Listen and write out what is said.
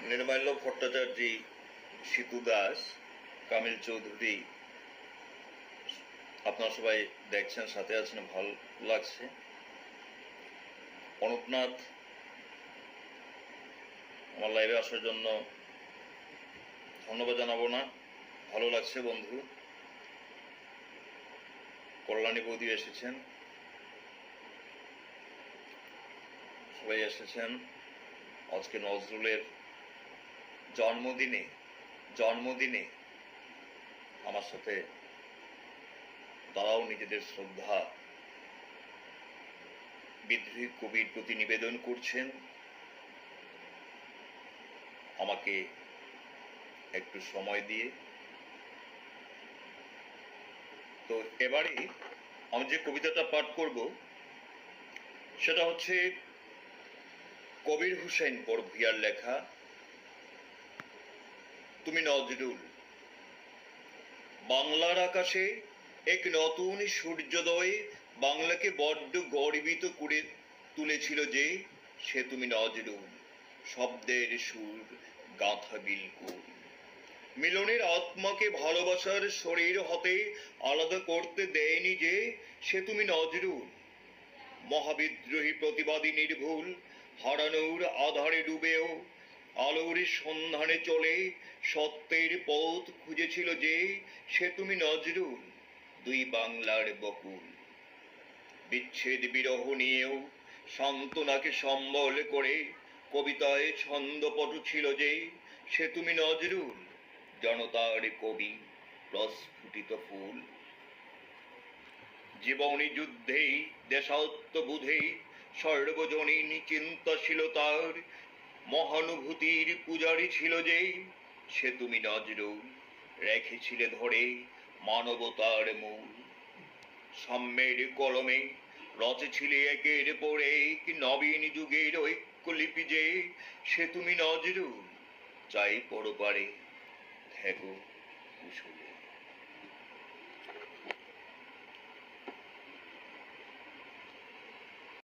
নির্মাল্য ভট্টাচার্য, সীতু দাস, কামিল চৌধুরী, আপনারা সবাই দেখছেন, সাথে আছেন, ভালো লাগছে। অনুপনাথ আমার লাইভে আসার জন্য ধন্যবাদ জানাবো না, ভালো লাগছে বন্ধু। কল্যাণী বৌদি এসেছেন, সবাই এসেছেন আজকে নজরুলের জন্মদিনে আমার সাথে তারাও নিজেদের শ্রদ্ধা বিদ্রোহী কবির প্রতি নিবেদন করছেন। আমাকে একটু সময় দিয়ে, তো এবারে আমি যে কবিতাটা পাঠ করব সেটা হচ্ছে কবির হুসেন বড়ভূঁইয়ার লেখা তুমি নজরুল। বাংলার আকাশে এক নতুন সূর্যোদয় বাংলাকে বড্ড গর্বিত করে তুলেছিল যে সে তুমি নজরুল। শব্দের সুর গাঁথা বিলকুল, মিলনের আত্মাকে ভালোবাসার শরীর হতে আলাদা করতে দেয়নি যে সে তুমি নজরুল। মহাবিদ্রোহী প্রতিবাদী নির্ভুল, হারানোর আধারে ডুবেও আলোর সন্ধানে চলে সত্যের পথ খুঁজেছিল যে সে তুমি নজরুল। দুই বাংলার বকুল, বিচ্ছেদ বিরহ নিয়েও সান্ত্বনাকে সম্বল করে কবিতায় ছন্দপটু ছিল যে সে তুমি নজরুল। জনতার কবি, প্রস্ফুটিত ফুল, জীবনী যুদ্ধেই দেশাত্মবোধেই সর্বজনীন চিন্তাশীলতার মহানুভূতির পূজারী ছিল যে সে তুমি নজরুল। রেখেছিলে ধরে মানবতার মূল, সাম্যের কলমে রচেছিলে একের পর এক নবীন যুগের ঐক্যলিপি যে সে তুমি নজরুল। চাই পরপারে থেকো কুশলে।